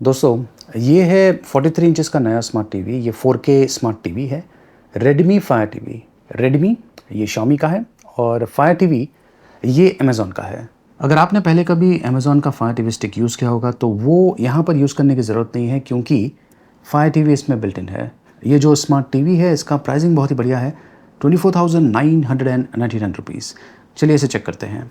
दोस्तों ये है 43 इंचेस का नया स्मार्ट टीवी। ये 4K स्मार्ट टीवी है। Redmi fire TV. रेडमी ये Xiaomi का है और फायर टीवी ये अमेज़ॉन का है। अगर आपने पहले कभी अमेज़ॉन का फायर टीवी स्टिक यूज़ किया होगा तो वो यहाँ पर यूज़ करने की ज़रूरत नहीं है, क्योंकि फायर टीवी इसमें बिल्ट इन है। ये जो स्मार्ट टीवी है इसका प्राइसिंग बहुत ही बढ़िया है, 24,999 रुपीज़। चलिए इसे चेक करते हैं,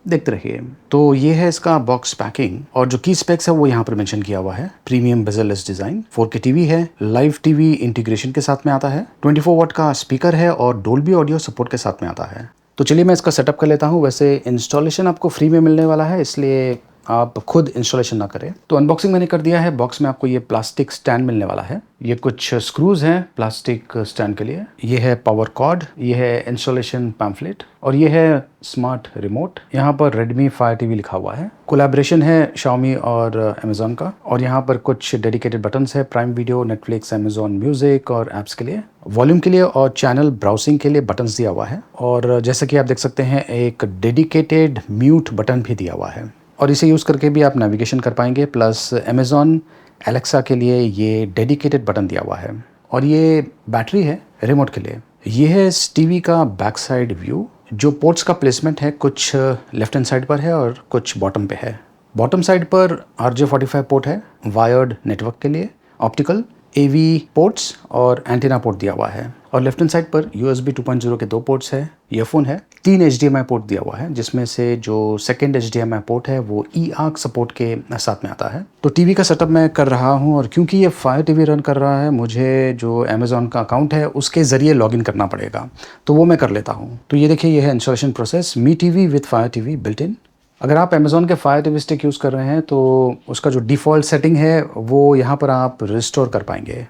देखते रहिए। तो ये है इसका बॉक्स पैकिंग और जो की स्पेक्स है वो यहाँ पर मेंशन किया हुआ है। Premium bezel-less design, 4K TV है, लाइव टीवी इंटीग्रेशन के साथ में आता है, 24 वाट का स्पीकर है और डोल्बी ऑडियो सपोर्ट के साथ में आता है। तो चलिए मैं इसका सेटअप कर लेता हूँ। वैसे इंस्टॉलेशन आपको फ्री में मिलने वाला है, इसलिए आप खुद इंस्टॉलेशन ना करें। तो अनबॉक्सिंग मैंने कर दिया है। बॉक्स में आपको ये प्लास्टिक स्टैंड मिलने वाला है। ये कुछ स्क्रूज हैं प्लास्टिक स्टैंड के लिए। ये है पावर कॉर्ड, ये है इंस्टॉलेशन पैम्फलेट और ये है स्मार्ट रिमोट। यहाँ पर रेडमी फायर टीवी लिखा हुआ है। कोलैबोरेशन है Xiaomi और अमेज़ॉन का। और यहाँ पर कुछ डेडिकेटेड बटन्स है, prime video, Netflix, Amazon music और ऐप्स के लिए, वॉल्यूम के लिए और चैनल ब्राउजिंग के लिए बटन्स दिया हुआ है। और जैसा कि आप देख सकते हैं एक डेडिकेटेड म्यूट बटन भी दिया हुआ है और इसे यूज़ करके भी आप नेविगेशन कर पाएंगे। प्लस अमेज़ॉन एलेक्सा के लिए ये डेडिकेटेड बटन दिया हुआ है और ये बैटरी है रिमोट के लिए। ये है इस टीवी का बैक साइड व्यू। जो पोर्ट्स का प्लेसमेंट है कुछ लेफ्ट हैंड साइड पर है और कुछ बॉटम पे है। बॉटम साइड पर RJ45 पोर्ट है वायर्ड नेटवर्क के लिए, ऑप्टिकल AV पोर्ट्स और एंटीना पोर्ट दिया हुआ है। और लेफ्ट हैंड साइड पर USB 2.0 के 2 पोर्ट्स है, ईयरफोन है, 3 HDMI पोर्ट दिया हुआ है, जिसमें से जो सेकंड HDMI पोर्ट है वो eARC सपोर्ट के साथ में आता है। तो टीवी का सेटअप मैं कर रहा हूँ और क्योंकि ये फायर टीवी रन कर रहा है, मुझे जो अमेज़ॉन का अकाउंट है उसके ज़रिए लॉगिन करना पड़ेगा, तो वो मैं कर लेता हूँ। तो ये देखिए, ये है installation process, Mi TV with fire TV built in. अगर आप अमेज़ॉन के फायर टीवी स्टिक यूज़ कर रहे हैं तो उसका जो डिफ़ॉल्ट सेटिंग है वो यहाँ पर आप रिस्टोर कर पाएंगे।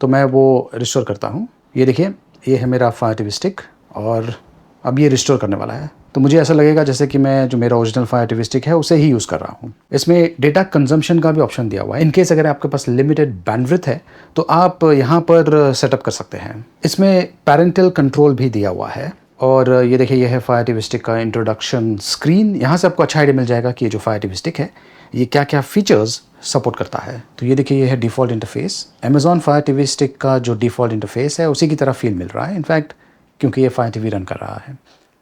तो मैं वो रिस्टोर करता हूँ। ये देखिए, ये है मेरा फायर टीवी स्टिक और अब ये रिस्टोर करने वाला है। तो मुझे ऐसा लगेगा जैसे कि मैं जो मेरा ओरिजिनल फायर टीवी स्टिक है उसे ही यूज़ कर रहा हूँ। इसमें डेटा कंजम्पशन का भी ऑप्शन दिया हुआ है। इनकेस अगर आपके पास लिमिटेड बैंडविड्थ है तो आप यहाँ पर सेटअप कर सकते हैं। इसमें पैरेंटल कंट्रोल भी दिया हुआ है। और ये देखिए, ये है फायर टीवी स्टिक का इंट्रोडक्शन स्क्रीन। यहाँ से आपको अच्छा आइडिया मिल जाएगा कि ये जो फायर टीवी स्टिक है ये क्या क्या फीचर्स सपोर्ट करता है। तो ये देखिए, ये है default interface. Amazon fire TV stick का जो डिफ़ॉल्ट इंटरफेस है उसी की तरह फील मिल रहा है, इनफैक्ट, क्योंकि ये फायर टीवी रन कर रहा है।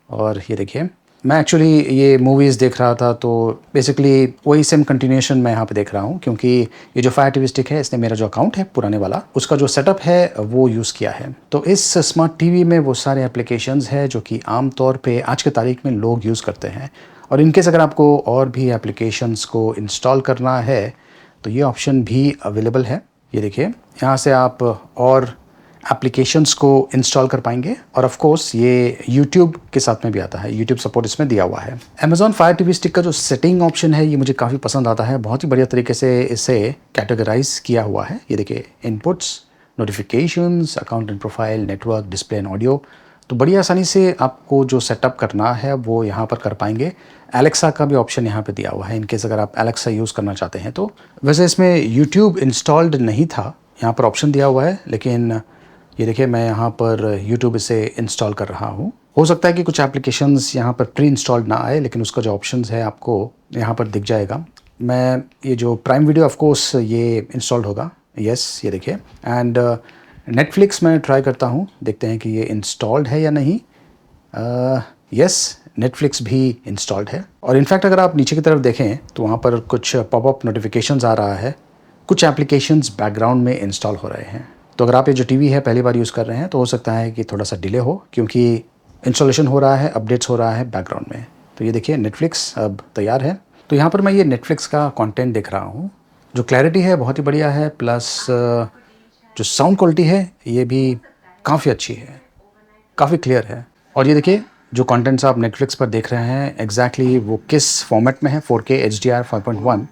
और ये देखिए, मैं एक्चुअली ये मूवीज़ देख रहा था तो बेसिकली वही सेम कंटिन्यूएशन मैं यहाँ पे देख रहा हूँ, क्योंकि ये जो फायर टीवी स्टिक है इसने मेरा जो अकाउंट है पुराने वाला, उसका जो सेटअप है वो यूज़ किया है। तो इस स्मार्ट टीवी में वो सारे एप्लीकेशंस है जो कि आम तौर पे आज के तारीख में लोग यूज़ करते हैं। और इनकेस अगर आपको और भी एप्लीकेशंस को इंस्टॉल करना है तो ये ऑप्शन भी अवेलेबल है। ये देखिए, यहाँ से आप और एप्लीकेशंस को इंस्टॉल कर पाएंगे। और ऑफ कोर्स ये YouTube के साथ में भी आता है, YouTube सपोर्ट इसमें दिया हुआ है। अमेज़ॉन फायर टीवी स्टिक का जो सेटिंग ऑप्शन है ये मुझे काफ़ी पसंद आता है। बहुत ही बढ़िया तरीके से इसे कैटेगराइज किया हुआ है। ये देखिए, inputs, notifications, account and profile, network, display and audio. तो बड़ी आसानी से आपको जो सेटअप करना है वो यहाँ पर कर पाएंगे। एलेक्सा का भी ऑप्शन यहाँ पे दिया हुआ है, इनकेस अगर आप एलेक्सा यूज़ करना चाहते हैं तो। वैसे इसमें YouTube इंस्टॉल्ड नहीं था, यहाँ पर ऑप्शन दिया हुआ है, लेकिन ये देखिए मैं यहाँ पर YouTube इसे इंस्टॉल कर रहा हूँ। हो सकता है कि कुछ एप्लीकेशंस यहाँ पर प्री इंस्टॉल्ड ना आए, लेकिन उसका जो ऑप्शंस है आपको यहाँ पर दिख जाएगा। मैं ये जो प्राइम वीडियो, ऑफ कोर्स ये इंस्टॉल्ड होगा, यस, ये देखिए। एंड नेटफ्लिक्स मैं ट्राई करता हूँ, देखते हैं कि ये इंस्टॉल्ड है या नहीं। यस, नेटफ्लिक्स भी इंस्टॉल्ड है। और इनफैक्ट अगर आप नीचे की तरफ देखें तो वहाँ पर कुछ पॉपअप नोटिफिकेशंस आ रहा है, कुछ एप्लीकेशंस बैकग्राउंड में इंस्टॉल हो रहे हैं। तो अगर आप ये जो टीवी है पहली बार यूज़ कर रहे हैं तो हो सकता है कि थोड़ा सा डिले हो, क्योंकि इंस्टॉलेशन हो रहा है, अपडेट्स हो रहा है बैकग्राउंड में। तो ये देखिए, नेटफ्लिक्स अब तैयार है। तो यहाँ पर मैं ये नेटफ्लिक्स का कंटेंट देख रहा हूँ। जो क्लैरिटी है बहुत ही बढ़िया है, प्लस जो साउंड क्वालिटी है ये भी काफ़ी अच्छी है, काफ़ी क्लियर है। और ये देखिए, जो कंटेंट्स आप नेटफ्लिक्स पर देख रहे हैं एग्जैक्टली वो किस फॉर्मेट में है, 4K HDR 5.1,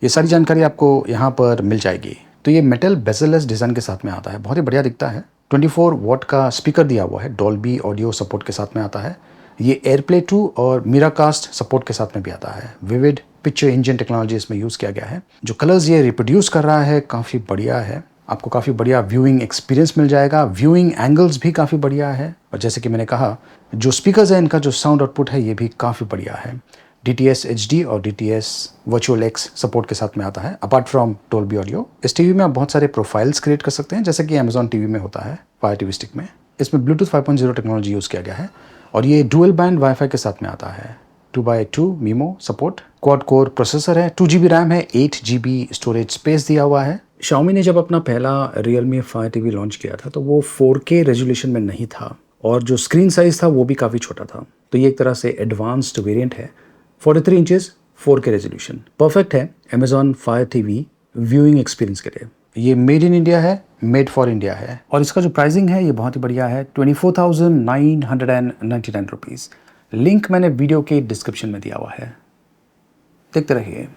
ये सारी जानकारी आपको यहाँ पर मिल जाएगी। तो ये मेटल बेजल-लेस डिज़ाइन के साथ में आता है, बहुत ही बढ़िया दिखता है। 24 वाट का स्पीकर दिया हुआ है, डॉल्बी ऑडियो सपोर्ट के साथ में आता है। ये एयरप्ले 2 और मिराकास्ट सपोर्ट के साथ में भी आता है। विविड पिक्चर इंजन टेक्नोलॉजी इसमें यूज़ किया गया है। जो कलर्स ये रिप्रोड्यूस कर रहा है काफ़ी बढ़िया है, आपको काफ़ी बढ़िया व्यूइंग एक्सपीरियंस मिल जाएगा। व्यूइंग एंगल्स भी काफ़ी बढ़िया है। और जैसे कि मैंने कहा, जो स्पीकर्स हैं इनका जो साउंड आउटपुट है ये भी काफ़ी बढ़िया है। DTS HD और DTS Virtual X सपोर्ट के साथ में आता है अपार्ट फ्रॉम Dolby Audio। इस टीवी में आप बहुत सारे प्रोफाइल्स क्रिएट कर सकते हैं जैसे कि Amazon टीवी में होता है Fire TV स्टिक में। इसमें Bluetooth 5.0 टेक्नोलॉजी यूज़ किया गया है और ये डुअल बैंड वाईफाई के साथ में आता है। 2x2 MIMO support, quad core processor है, 2GB रैम है, 8GB स्टोरेज स्पेस दिया हुआ है। Xiaomi ने जब अपना पहला Realme Fire TV लॉन्च किया था तो वो 4K रेजोल्यूशन में नहीं था और जो स्क्रीन साइज था वो भी काफ़ी छोटा था। तो ये एक तरह से एडवांस्ड वेरिएंट है। 43 इंचेस 4K रेजोल्यूशन परफेक्ट है Amazon Fire TV viewing experience के लिए। ये मेड इन इंडिया है, मेड फॉर इंडिया है और इसका जो प्राइसिंग है ये बहुत ही बढ़िया है 24,999 रुपीज़। लिंक मैंने वीडियो के डिस्क्रिप्शन में दिया हुआ है, देखते रहिए।